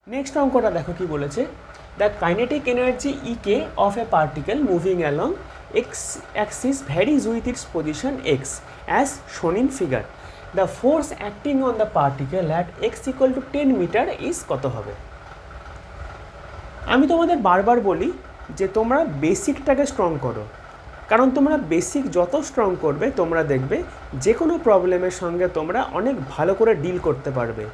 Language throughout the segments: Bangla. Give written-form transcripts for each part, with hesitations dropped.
নেক্সট অঙ্কটা দেখো কি বলেছে, the kinetic energy KE of a particle moving along X axis varies with its position X as shown in figure. The force acting on the particle at X equal to 10 metre is কত হবে? আমি তোমাদের বারবার বলি যে তোমরা বেসিকটাকে স্ট্রং করো, কারণ তোমরা বেসিক যত স্ট্রং করবে তোমরা দেখবে যে কোনো প্রবলেমের সঙ্গে তোমরা অনেক ভালো করে ডিল করতে পারবে।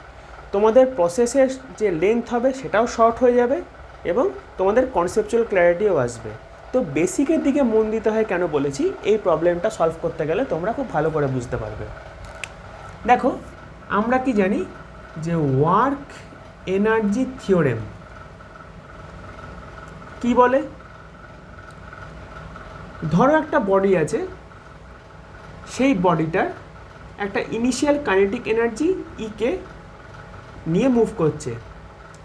তোমাদের প্রসেসের যে লেন্থ হবে সেটাও শর্ট হয়ে যাবে এবং তোমাদের কনসেপচুয়াল ক্ল্যারিটিও আসবে। তো বেসিকের দিকে মন দিতে হয় কেন বলেছি, এই প্রবলেমটা সলভ করতে গেলে তোমরা খুব ভালো করে বুঝতে পারবে। দেখো আমরা কি জানি যে ওয়ার্ক এনার্জি থিওরেম কি বলে? ধরো একটা বডি আছে, সেই বডিটার একটা ইনিশিয়াল কাইনেটিক এনার্জি ইকে নিয়ে মুভ করছে,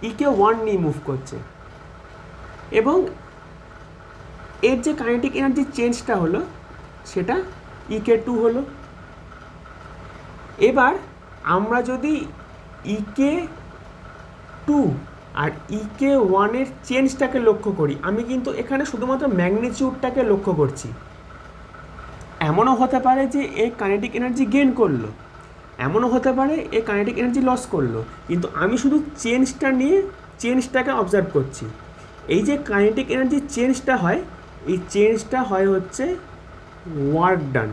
ইকে 1 নিয়ে মুভ করছে, এবং এর যে কাইনেটিক এনার্জি চেঞ্জটা হলো সেটা ইকে 2 হলো। এবার আমরা যদি ইকে 2 আর ইকে 1 এর চেঞ্জটাকে লক্ষ্য করি, আমি কিন্তু এখানে শুধুমাত্র ম্যাগনিটিউডটাকে লক্ষ্য করছি। এমনও হতে পারে যে এই কাইনেটিক এনার্জি গেইন করলো, এমনও হতে পারে এই কাইনেটিক এনার্জি লস করলো, কিন্তু আমি শুধু চেঞ্জটাকে অবজার্ভ করছি। এই যে কাইনেটিক এনার্জি চেঞ্জটা হয়, এই চেঞ্জটা হয় হচ্ছে ওয়ার্ক ডান।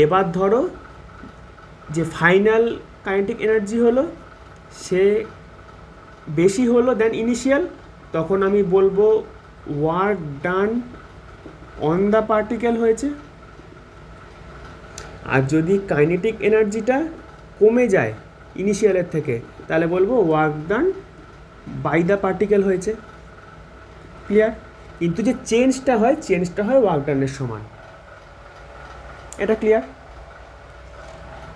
এবার ধরো যে ফাইনাল কাইনেটিক এনার্জি হলো সে বেশি হলো দেন ইনিশিয়াল, তখন আমি বলবো work done on the particle হয়েছে। আর যদি কাইনেটিক এনার্জিটা কমে যায় ইনিশিয়ালের থেকে, তাহলে বলবো work done by the particle হয়েছে। ক্লিয়ার? কিন্তু যে চেঞ্জটা হয় ওয়ার্ক ডানের সমান। এটা ক্লিয়ার?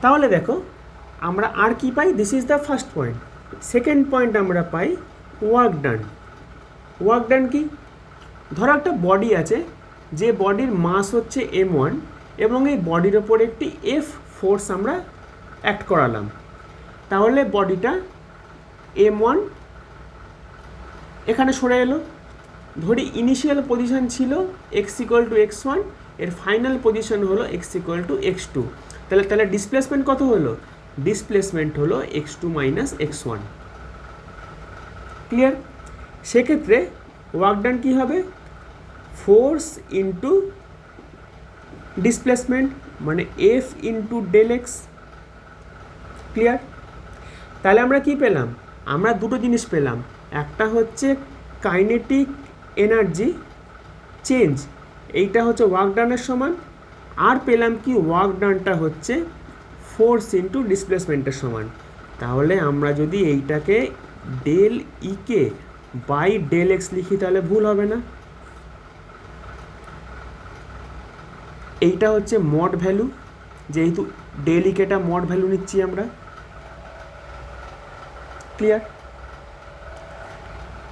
তাহলে দেখো আমরা আর কি পাই? This is the first point. Second point আমরা পাই ওয়ার্ক ডান। ওয়ার্ক ডান কি? ধরো একটা বডি আছে, যে বডির মাস হচ্ছে m1 এবং এই বডির ওপর একটি এফ ফোর্স আমরা অ্যাক্ট করালাম, তাহলে বডিটা m1 এখানে সরে এলো। ধরি ইনিশিয়াল পজিশন ছিল x = x1, এর ফাইনাল পজিশন হলো x = x2, তাহলে ডিসপ্লেসমেন্ট কত হলো? ডিসপ্লেসমেন্ট হলো x2 - x1। ক্লিয়ার? সেক্ষেত্রে ওয়ার্ক ডান কী হবে? ফোর্স ইন্টু ডিসপ্লেসমেন্ট, মানে F into del x. Clear? তাহলে আমরা কি পেলাম? আমরা দুটো জিনিস পেলাম, একটা হচ্ছে কাইনেটিক এনার্জি চেঞ্জ, এইটা হচ্ছে ওয়ার্ক ডানের সমান, আর পেলাম কি ওয়ার্ক ডানটা হচ্ছে ফোর্স ইন্টু ডিসপ্লেসমেন্টের সমান। তাহলে আমরা যদি এইটাকে del E K by del x লিখি তাহলে ভুল হবে না। এইটা হচ্ছে মড ভ্যালু, যেহেতু ডেল ইকেটা মড ভ্যালু নিচ্ছি আমরা। ক্লিয়ার?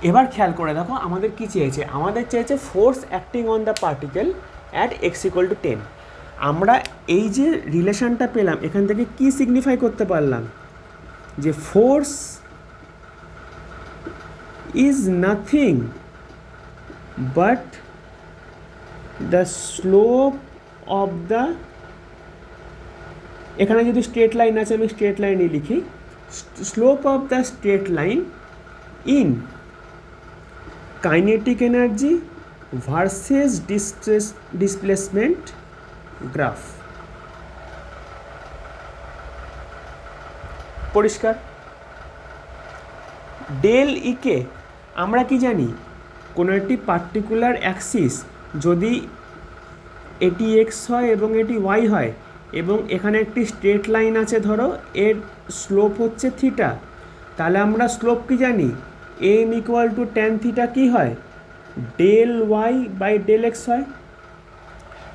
এবার খেয়াল করে দেখো আমাদের কি চেয়েছে, আমাদের চেয়েছে force acting on the particle at x = 10। আমরা এই যে রিলেশনটা পেলাম এখান থেকে কি সিগনিফাই করতে পারলাম? যে force is nothing but the slope of the, এখানে যদি স্ট্রেট লাইন আছে আমি স্ট্রেট লাইনই লিখি, slope of the straight line in kinetic energy versus displacement graph. পরিষ্কার? ডেল ইকে আমরা কি জানি? কোনো একটি পার্টিকুলার অ্যাক্সিস যদি এটি এক্স হয় এবং এটি ওয়াই হয়, এবং এখানে একটি স্ট্রেট লাইন আছে, ধরো এর স্লোপ হচ্ছে থিটা, তাহলে আমরা স্লোপ কি জানি? m = tan থিটা কি হয়? Del y by del x হয়।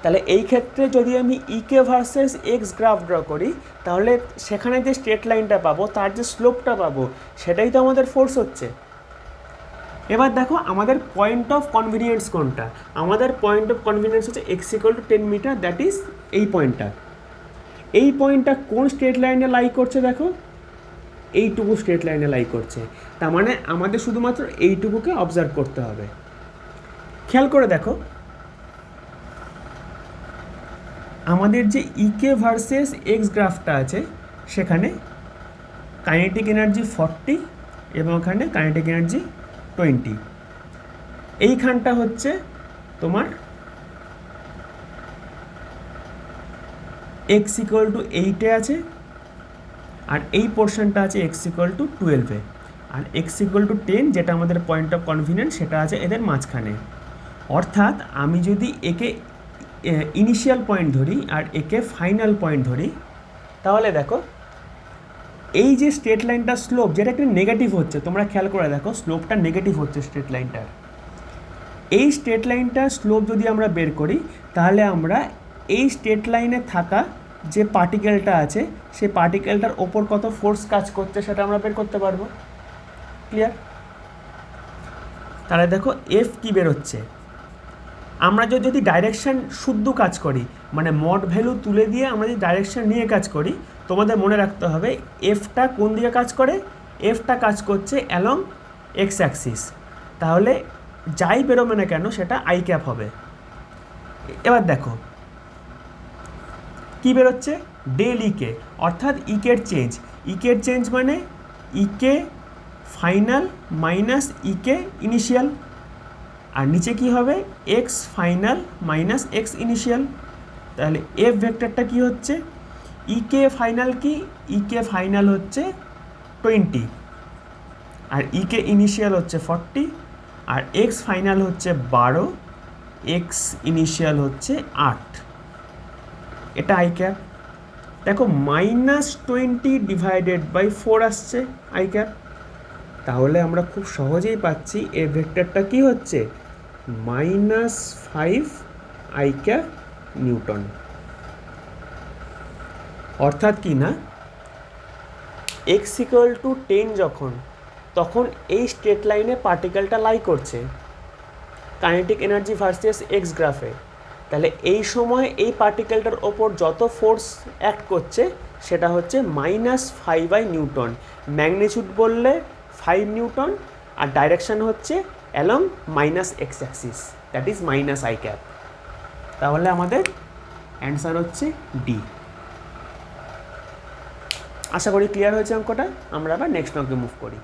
তাহলে এই ক্ষেত্রে যদি আমি ইকে ভার্সেস এক্স গ্রাফ ড্র করি, তাহলে সেখানে যে স্ট্রেট লাইনটা পাবো তার যে স্লোপটা পাবো সেটাই তো আমাদের ফোর্স হচ্ছে। এবার দেখো আমাদের পয়েন্ট অফ কনভিনিয়েন্স কোনটা? আমাদের পয়েন্ট অফ কনভিনিয়েন্স হচ্ছে x = 10 মিটার, দ্যাট ইজ এই পয়েন্টটা কোন স্ট্রেট লাইনে লাই করছে দেখো, এইটুকু স্ট্রেট লাইনে লাই করছে। তার মানে আমাদের শুধুমাত্র এইটুকুকে অবজার্ভ করতে হবে। খেয়াল করে দেখো, আমাদের যে ইকে ভার্সেস এক্স গ্রাফটা আছে সেখানে কাইনেটিক এনার্জি 40 এবং ওখানে কাইনেটিক এনার্জি 20। এইখানটা হচ্ছে তোমার এক্স ইকুয়াল টু 8-এ আছে, আর এই পোর্শনটা আছে এক্স ইকুয়াল টু 12-এ, আর এক্স ইকুয়াল টু 10 যেটা আমাদের পয়েন্ট অফ কনফিডেন্স সেটা আছে এদের মাঝখানে। অর্থাৎ আমি যদি একে ইনিশিয়াল পয়েন্ট ধরি আর একে ফাইনাল পয়েন্ট ধরি, তাহলে দেখো এই যে স্ট্রেট লাইনটা স্লোপ যেটা একটা নেগেটিভ হচ্ছে, তোমরা খেয়াল করে দেখো স্লোপটা নেগেটিভ হচ্ছে স্ট্রেট লাইনটার। এই স্ট্রেট লাইনটার স্লোপ যদি আমরা বের করি তাহলে আমরা এই স্ট্রেট লাইনে থাকা যে পার্টিকেলটা আছে সেই পার্টিকেলটার ওপর কত ফোর্স কাজ করছে সেটা আমরা বের করতে পারবো। ক্লিয়ার? তাহলে দেখো এফ কী বেরোচ্ছে, আমরা যদি ডাইরেকশান শুদ্ধ কাজ করি, মানে মড ভ্যালু তুলে দিয়ে আমরা যদি ডাইরেকশান নিয়ে কাজ করি, তোমাদের মনে রাখতে হবে এফটা কোন দিকে কাজ করে, এফটা কাজ করছে অ্যালং এক্স অ্যাক্সিস। তাহলে যাই বেরোবে না কেন সেটা আই ক্যাপ হবে। এবার দেখো কী বেরোচ্ছে, ডেল ইকে, অর্থাৎ ইকের চেঞ্জ মানে ইকে ফাইনাল মাইনাস ইকে ইনিশিয়াল, আর নিচে কি হবে x final minus x initial. তাহলে এফ ভেক্টরটা কি হচ্ছে, ইকে ফাইনাল কি, ইকে ফাইনাল হচ্ছে 20 আর ইকে ইনিশিয়াল হচ্ছে 40 আর এক্স ফাইনাল হচ্ছে 12, এক্স ইনিশিয়াল হচ্ছে 8। এটা আই ক্যাপ। দেখো -20 ডিভাইডেড বাই 4 আসছে আই ক্যাপ। তাহলে আমরা খুব সহজেই পাচ্ছি এ ভেক্টরটা কি হচ্ছে -5 আই ক্যাপ নিউটন। অর্থাৎ কি না, এক্স ইকুয়াল টু 10 যখন, তখন এই স্ট্রেট লাইনে পার্টিকেলটা লাই করছে কাইনেটিক এনার্জি ভার্সেস এক্স গ্রাফে। তাহলে এই সময় এই পার্টিকেলটার ওপর যত ফোর্স অ্যাক্ট করছে সেটা হচ্ছে -5 নিউটন। ম্যাগনিটিউড বললে 5 নিউটন, আর ডাইরেকশান হচ্ছে along minus x Axis, that is minus I cap. তাহলে আমাদের অ্যান্সার হচ্ছে ডি। আশা করি ক্লিয়ার হয়েছে অঙ্কটা। আমরা আবার নেক্সট অঙ্কে মুভ করি।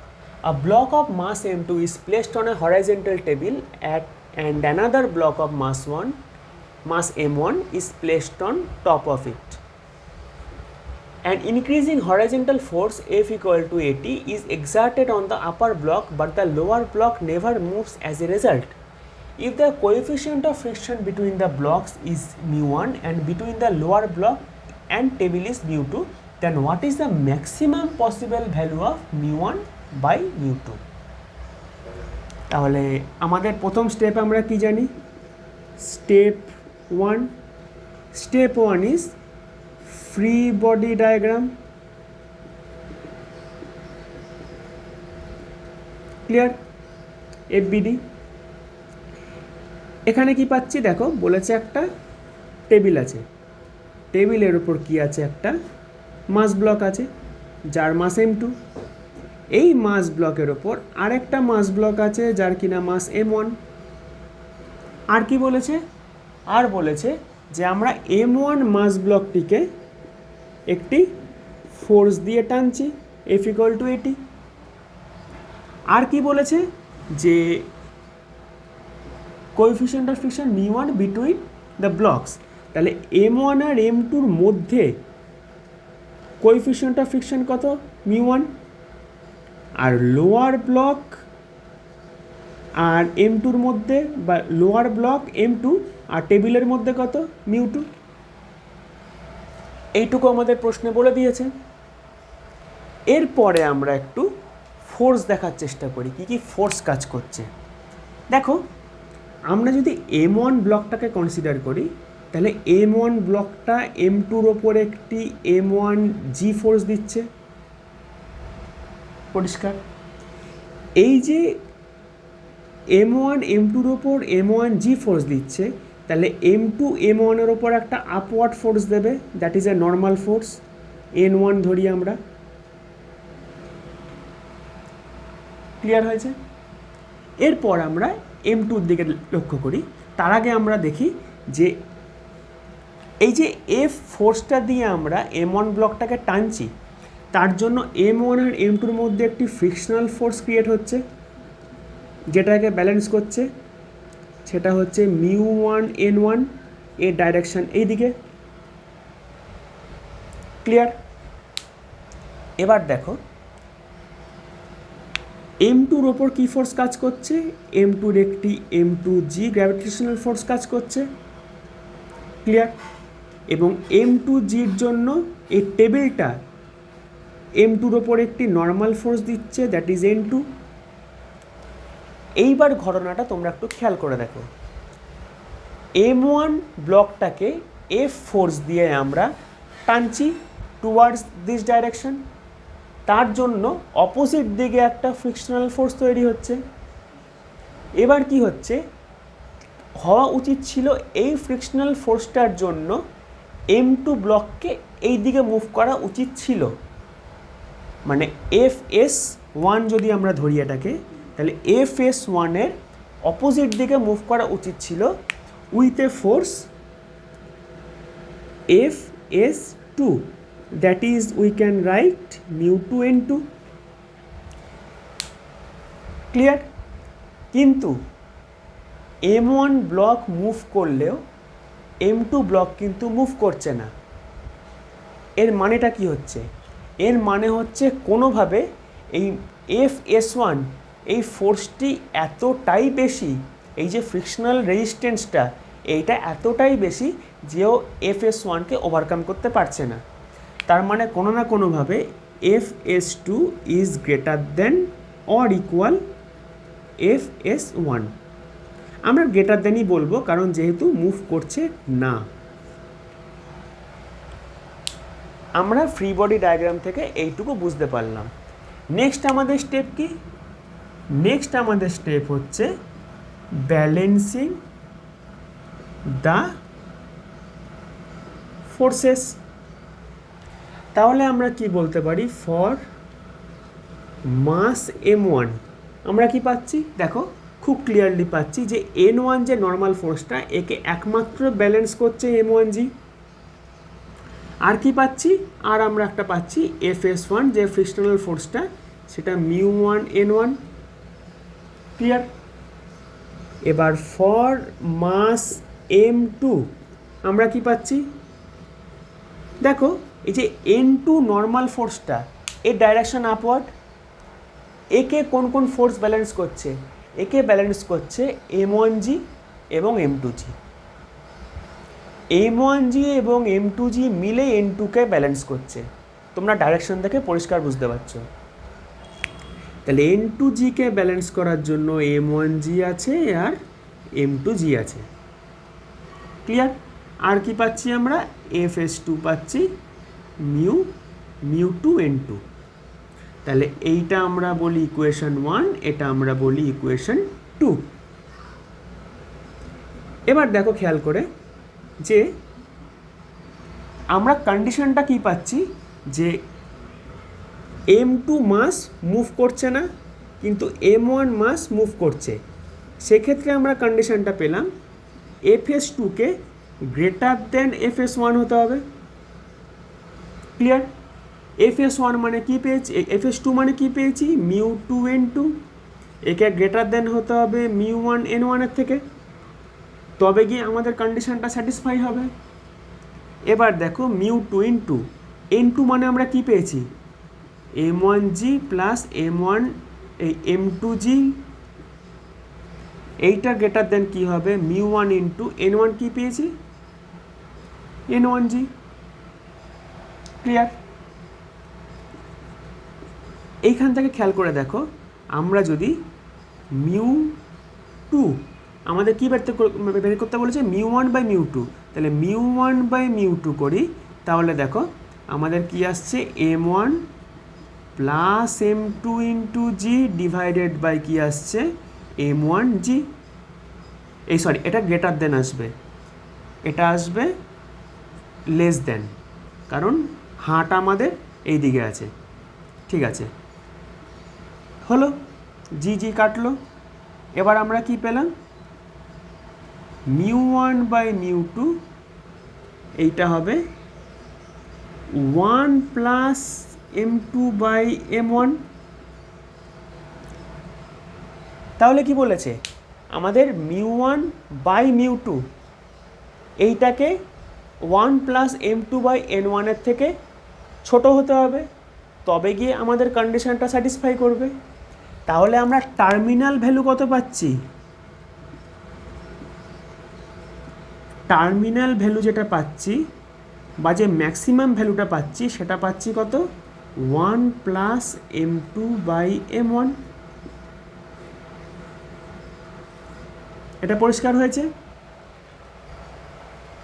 A block of mass m2 is placed on a horizontal table and another block of mass m1 is placed on top of it. An increasing horizontal force F equal to 80 is exerted on the upper block, but the lower block never moves as a result. If the coefficient of friction between the blocks is mu1 and between the lower block and table is mu2, then what is the maximum possible value of mu1 by mu2? তাহলে আমাদের প্রথম স্টেপ আমরা কি জানি, step 1 is free body diagram. Clear? FBD। এখানে কি পাচ্ছি দেখো, বলেছে একটা টেবিল আছে, টেবিলের উপর কি আছে, একটা মাস ব্লক আছে যার মাস m2। এই মাস ব্লকের ওপর আরেকটা মাস ব্লক আছে যার কিনা মাস m1। আর কি বলেছে, আর বলেছে যে আমরা m1 মাস ব্লকটিকে একটি ফোর্স দিয়ে টানছি F equal to 80। আর কি বলেছে যে coefficient of friction mu1 between the blocks. তাহলে m1 আর m2-র মধ্যে কোএফিশিয়েন্ট অফ ফ্রিকশন কত, mu1। আর লোয়ার ব্লক আর m2-র মধ্যে, বা লোয়ার ব্লক m2 আর টেবিলের মধ্যে কত, mu2। এইটুকু আমাদের প্রশ্নে বলে দিয়েছে। এরপরে আমরা একটু ফোর্স দেখার চেষ্টা করি, কি কি ফোর্স কাজ করছে। দেখো আমরা যদি m1 ব্লকটাকে কনসিডার করি, তাহলে m1 ব্লকটা m2-র ওপর একটি m1 জি ফোর্স দিচ্ছে, পরিষ্কার। এই যে m1 m2-র ওপর m1 জি ফোর্স দিচ্ছে, তাহলে M2 M1-এর ওপর একটা আপওয়ার্ড ফোর্স দেবে, that is a normal force, N1 ধরি আমরা। ক্লিয়ার হয়েছে? এরপর আমরা M2-র দিকে লক্ষ্য করি। তার আগে আমরা দেখি যে এই যে F ফোর্সটা দিয়ে আমরা M1 ব্লকটাকে টানছি, তার জন্য M1 আর M2-র মধ্যে একটি ফ্রিকশনাল ফোর্স ক্রিয়েট হচ্ছে, যেটাকে ব্যালেন্স করছে। সেটা হচ্ছে μ1 N1, এর ডাইরেকশন এইদিকে। ক্লিয়ার? এবার দেখো M2-র ওপর কী ফোর্স কাজ করছে? M2-র একটি M2G গ্র্যাভিটেশনাল ফোর্স কাজ করছে। ক্লিয়ার? এবং M2Gর জন্য এই টেবিলটা M2-র ওপর একটি নর্মাল ফোর্স দিচ্ছে, দ্যাট ইজ N2। এইবার ঘটনাটা তোমরা একটু খেয়াল করে দেখো। M1 ব্লকটাকে F ফোর্স দিয়ে আমরা টানছি টুয়ার্ডস দিস ডাইরেকশন, তার জন্য অপোজিট দিকে একটা ফ্রিকশনাল ফোর্স তৈরি হচ্ছে। এবার কি হচ্ছে, হওয়া উচিত ছিল এই ফ্রিকশনাল ফোর্সটার জন্য M2 ব্লককে এই দিকে মুভ করা উচিত ছিল, মানে FS1 যদি আমরা ধরি এটাকে, তাহলে FS1-এর অপোজিট দিকে মুভ করা উচিত ছিল with a force FS2, that is we can write μ2 N2। Clear? কিন্তু M1 ব্লক মুভ করলেও M2 ব্লক কিন্তু মুভ করছে না। এর মানেটা কি হচ্ছে? এর মানে হচ্ছে কোনোভাবে এই FS1 এই ফোর্সটি এতটাই বেশি, এই যে ফ্রিকশনাল রেজিস্ট্যান্সটা এইটা এতটাই বেশি যে ও FS1-কে ওভারকাম করতে পারছে না। তার মানে কোনো না কোনোভাবে FS2 is greater than or equal FS1। আমরা গ্রেটার দেনই বলবো, কারণ যেহেতু মুভ করছে না। আমরা ফ্রি বডি ডায়াগ্রাম থেকে এইটুকু বুঝতে পারলাম। নেক্সট আমাদের স্টেপ কি? নেক্সট আমাদের স্টেপ হচ্ছে ব্যালেন্সিং দ্য ফোর্সেস। তাহলে আমরা কি বলতে পারি? ফর মাস M1 আমরা কি পাচ্ছি? দেখো খুব ক্লিয়ারলি পাচ্ছি যে N1 যে নর্মাল ফোর্সটা, একে একমাত্র ব্যালেন্স করছে M1G। আর কি পাচ্ছি? আর আমরা একটা পাচ্ছি FS1 যে ফ্রিকশনাল ফোর্সটা, সেটা μ1 N1। ক্লিয়ার? এবার ফর মাস M2 আমরা কি পাচ্ছি? দেখো এই যে N2 নর্মাল ফোর্সটা, এর ডাইরেকশন আপওয়ার্ড। একে কোন কোন ফোর্স ব্যালেন্স করছে? একে ব্যালেন্স করছে M1G এবং M2G। M1G এবং M2G মিলে N2-কে ব্যালেন্স করছে। তোমরা ডাইরেকশন দেখে পরিষ্কার বুঝতে পারছো। তাহলে N2G-কে ব্যালেন্স করার জন্য M1G আছে আর M2G আছে। ক্লিয়ার? আর কি পাচ্ছি আমরা? FS2 পাচ্ছি μ2 N2। তাহলে এইটা আমরা বলি ইকুয়েশন 1, এটা আমরা বলি ইকুয়েশন 2। এবার দেখো খেয়াল করে যে আমরা কন্ডিশনটা কি পাচ্ছি, যে M2 মাস মুভ করছে না কিন্তু M1 মাস মুভ করছে। সেক্ষেত্রে আমরা কন্ডিশনটা পেলাম FS2-কে গ্রেটার দেন FS1 হতে হবে। ক্লিয়ার? FS1 মানে কি পেয়েছি, FS2 মানে কি পেয়েছি? μ2 N2। একে গ্রেটার দেন হতে হবে μ1 N1-এর থেকে, তবে গিয়ে আমাদের কন্ডিশনটা স্যাটিসফাই হবে। এবার দেখো μ2 N2, N2 মানে আমরা কি পেয়েছি? M1G plus M2G। এইটা গ্রেটার দেন কি হবে? μ1 ইন্টু N1 কি পেয়েছি? N1G। ক্লিয়ার? এইখান থেকে খেয়াল করে দেখো, আমরা যদি μ2 আমাদের কি বের করতে বলেছে? μ1 বাই μ2। তাহলে μ1 বাই μ2 করি, তাহলে দেখো আমাদের কি আসছে? M1 plus M2 into g divided by কি আসছে? M1G। এটা গ্রেটার দেন আসবে। এটা আসবে লেস দেন, কারণ হাঁটা আমাদের এই দিকে আছে। ঠিক আছে, হলো, জি জি কাটলো। এবার আমরা কি পেলাম, μ1 বাই μ2 এইটা হবে 1 প্লাস m2 বাই m1। তাহলে কি বলেছে আমাদের μ1 বাই μ2 এইটাকে 1 প্লাস m2 বাই n1 এর থেকে ছোট হতে হবে, তবে গিয়ে আমাদের কন্ডিশনটা স্যাটিসফাই করবে। তাহলে আমরা টার্মিনাল ভ্যালু কত পাচ্ছি, টার্মিনাল ভ্যালু যেটা পাচ্ছি বা যে ম্যাক্সিমাম ভ্যালুটা পাচ্ছি সেটা পাচ্ছি কত, 1 প্লাস m2 বাই m1। এটা পরিষ্কার হয়েছে?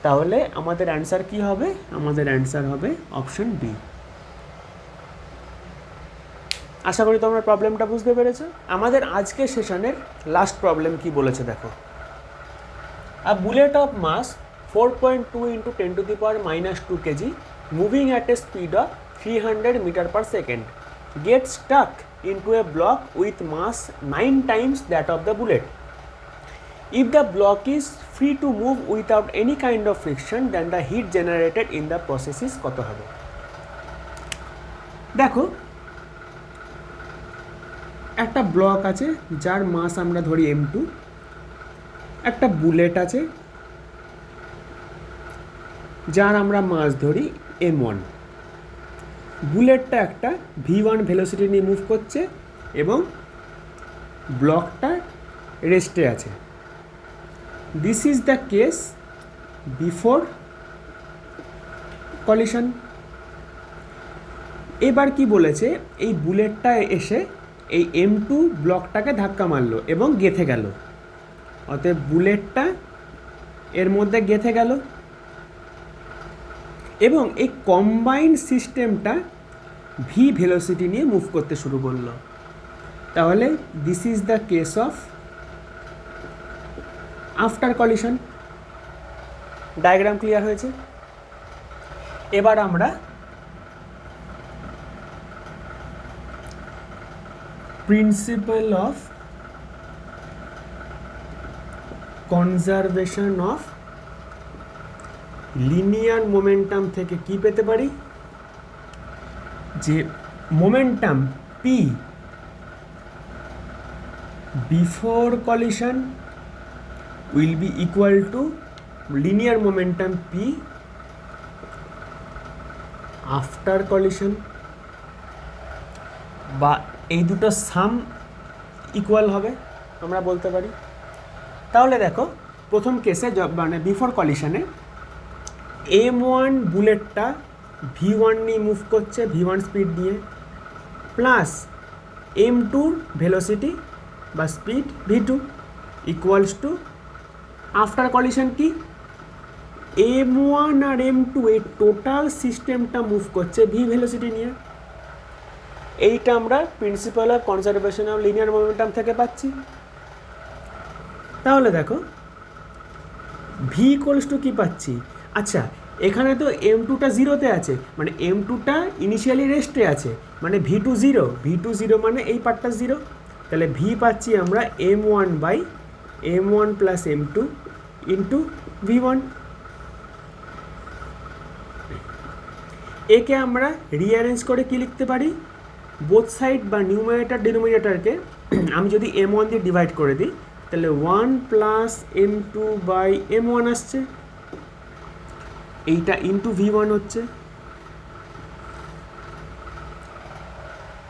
তাহলে আমাদের অ্যান্সার কি হবে, আমাদের অ্যান্সার হবে অপশন বি। আশা করি তোমরা প্রবলেমটা বুঝতে পেরেছো। আমাদের আজকের সেশনের লাস্ট প্রবলেম কি বলেছে দেখো। A bullet of mass 4.2 into 10 to the power minus 2 kg moving at a speed of 300 meter per second gets stuck into a block with mass 9 times that of the bullet. If the block is free to move without any kind of friction, then the heat generated in the process is কত হবে। দেখো একটা ব্লক আছে যার মাস আমরা ধরি m2, একটা বুলেট আছে যার আমরা মাস ধরি m1। বুলেটটা একটা v1 ভেলোসিটি নিয়ে মুভ করছে এবং ব্লকটা রেস্টে আছে। This is the case before collision. এবার কি বলেছে, এই বুলেটটা এসে এই m2 ব্লকটাকে ধাক্কা মারলো এবং গেঁথে গেল, অতএব বুলেটটা এর মধ্যে গেঁথে গেল এবং এই কম্বাইন্ড সিস্টেমটা ভি ভেলোসিটি নিয়ে মুভ করতে শুরু করলো। তাহলে this is the case of after collision. Diagram clear হয়েছে? এবার আমরা principal of conservation of linear momentum থেকে কি পেতে পারি, যে momentum P before collision will be equal to linear momentum P after collision, বা এই দুটো সাম ইকুয়াল হবে আমরা বলতে পারি। তাহলে দেখো প্রথম কেসে মানে বিফোর কলিশনে m1 বুলেটটা v1 নিয়ে মুভ করছে, v1 স্পিড দিয়ে, প্লাস m2 ভেলোসিটি বা speed v2 equals to after collision কি m1 আর m2 এই টোটাল সিস্টেমটা মুভ করছে v ভেলোসিটি নিয়ে। এইটা আমরা principal of conservation of linear momentum থেকে পাচ্ছি। তাহলে দেখো ভি ইকুয়ালস টু কী পাচ্ছি, আচ্ছা এখানে তো m2টা জিরোতে আছে, মানে m2টা ইনিশিয়ালি রেস্টে আছে, মানে v2 জিরো, v2 জিরো মানে এই পার্টটা জিরো। তাহলে ভি পাচ্ছি আমরা m1 by m1 plus m2 into v1। একে আমরা রিঅ্যারেঞ্জ করে কি লিখতে পারি, বোথ সাইড বা নিউমারেটর ডিনোমিনেটরকে আমি যদি m1 দিয়ে ডিভাইড করে দিই তাহলে 1 প্লাস m2 বাই m1 আসছে, এইটা ইন্টু v1 হচ্ছে।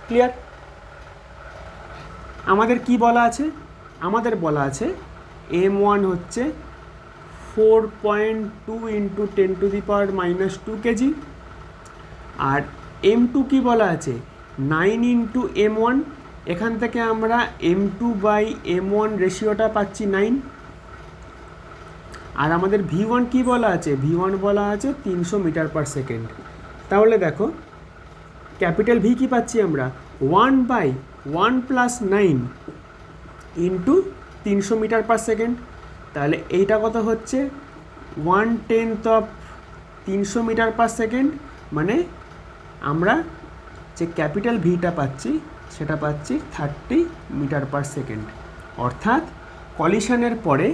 ক্লিয়ার? আমাদের কি বলা আছে, আমাদের বলা আছে m1 হচ্ছে 4.2 into 10 to the power minus 2 kg, আর m2 কি বলা আছে 9 ইন্টু m1, এখান থেকে আমরা m2 বাই m1 রেশিওটা পাচ্ছি 9, আর আমাদের v1 কি বলা আছে, v1 বলা আছে 300 মিটার পার সেকেন্ড। তাহলে দেখো ক্যাপিটাল ভি কি পাচ্ছি আমরা 1 by 1 plus 9 into 300 metre per second. তাহলে এইটা কত হচ্ছে 1/10 অফ 300 মিটার পার সেকেন্ড, মানে আমরা যে ক্যাপিটাল ভিটা পাচ্ছি সেটা পাচ্ছি 30 মিটার পার সেকেন্ড। অর্থাৎ কলিশনের পরে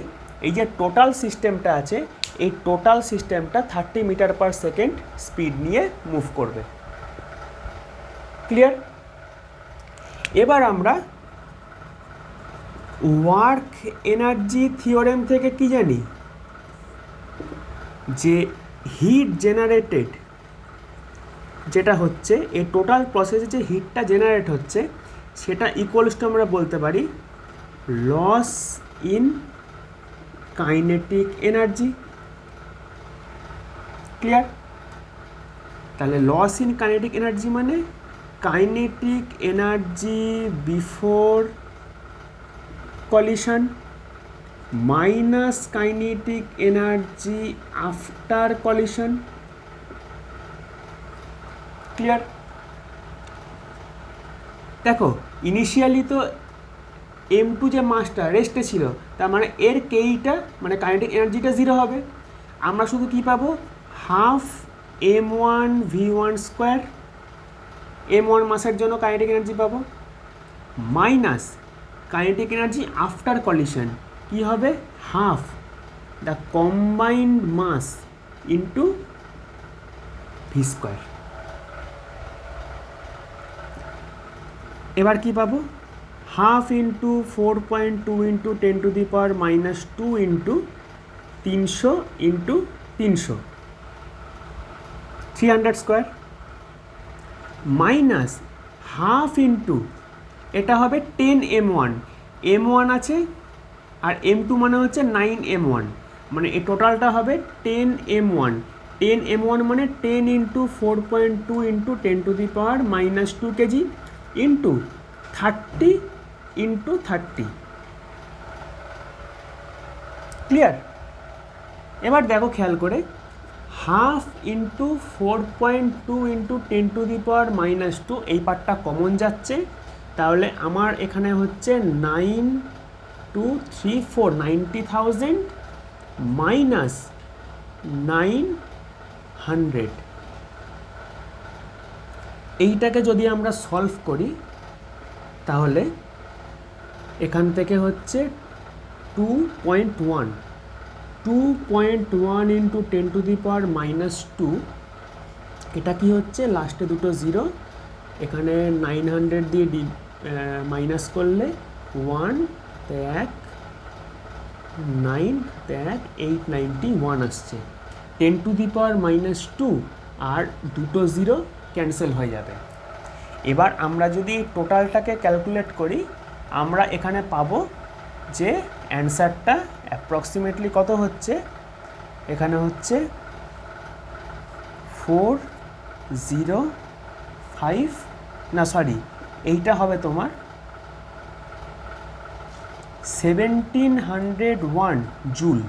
এই যে টোটাল সিস্টেমটা আছে, এই টোটাল সিস্টেমটা 30 মিটার পার সেকেন্ড স্পিড নিয়ে মুভ করবে। ক্লিয়ার? এবার আমরা ওয়ার্ক এনার্জি থিওরেম থেকে কি জানি, যে হিট জেনারেটেড যেটা হচ্ছে এই টোটাল প্রসেসে যে হিটটা জেনারেট হচ্ছে সেটা ইকুয়ালস টু আমরা বলতে পারি loss in kinetic energy. Clear? তাহলে লস ইন কাইনেটিক এনার্জি মানে kinetic energy before collision minus kinetic energy after collision. Clear? দেখো ইনিশিয়ালি তো M2 যে মাসটা রেস্টে ছিল, তার মানে এর কেইটা মানে কাইনেটিক এনার্জিটা 0 হবে। আমরা শুধু কি পাবো, half m1 v1 square, m1 মাসের জন্য কাইনেটিক এনার্জি পাবো, minus kinetic energy after collision কি হবে, half the combined mass into v square. এবার কি পাবো, half into 4.2 into 10⁻⁻² into 300 into 300 300 square, minus half into এটা হবে 10m1, m1 আছে আর m2 মানে হচ্ছে 9m1, মানে এই টোটালটা হবে 10m1। 10m1 মানে 10 into 4.2 into 10⁻² KG into 30 into 30। Clear? এবার দেখো খেয়াল করে, হাফ ইন্টু 4.2 ইন্টু 10⁻² এই পার্টটা কমন যাচ্ছে, তাহলে আমার এখানে হচ্ছে 9234 90,000 মাইনাস 900। এইটাকে যদি আমরা সলভ করি তাহলে এখান থেকে হচ্ছে 2.1 ইন্টু 10⁻², এটা কি হচ্ছে লাস্টে দুটো জিরো, এখানে 900 দিয়ে মাইনাস করলে 1 1 9 1 891 আসছে। 10⁻² আর দুটো জিরো ক্যান্সেল হয়ে যাবে। এবার আমরা যদি টোটালটাকে ক্যালকুলেট করি, আমরা এখানে পাবো যে অ্যান্সারটা অ্যাপ্রক্সিমেটলি কত হচ্ছে, এখানে হচ্ছে 405 না সরি এইটা হবে তোমার 1701 জুল।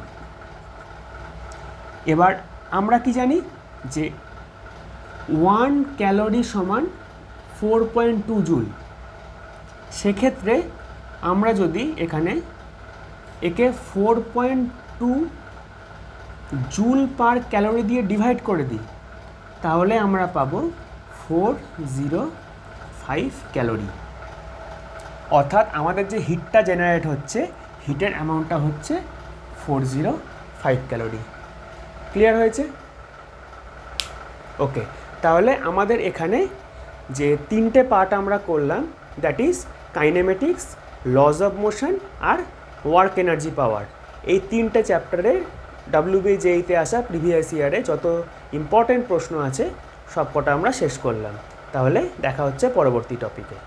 এবার আমরা কি জানি যে 1 ক্যালোরি সমান 4.2 জুল। সেক্ষেত্রে আমরা যদি এখানে একে 4.2 জুল পার ক্যালোরি দিয়ে ডিভাইড করে দিই তাহলে আমরা পাবো 405 ক্যালোরি। অর্থাৎ আমাদের যে হিটটা জেনারেট হচ্ছে হিটের অ্যামাউন্টটা হচ্ছে 405 ক্যালোরি। ক্লিয়ার হয়েছে? ওকে, তাহলে আমাদের এখানে যে তিনটে পার্ট আমরা করলাম, that is kinematics, laws of motion আর ওয়ার্ক এনার্জি পাওয়ার, এই তিনটে চ্যাপ্টারে WBJEতে আসা প্রিভিয়াস ইয়ারে যত ইম্পর্টেন্ট প্রশ্ন আছে সব কটা আমরা শেষ করলাম। তাহলে দেখা হচ্ছে পরবর্তী টপিকে।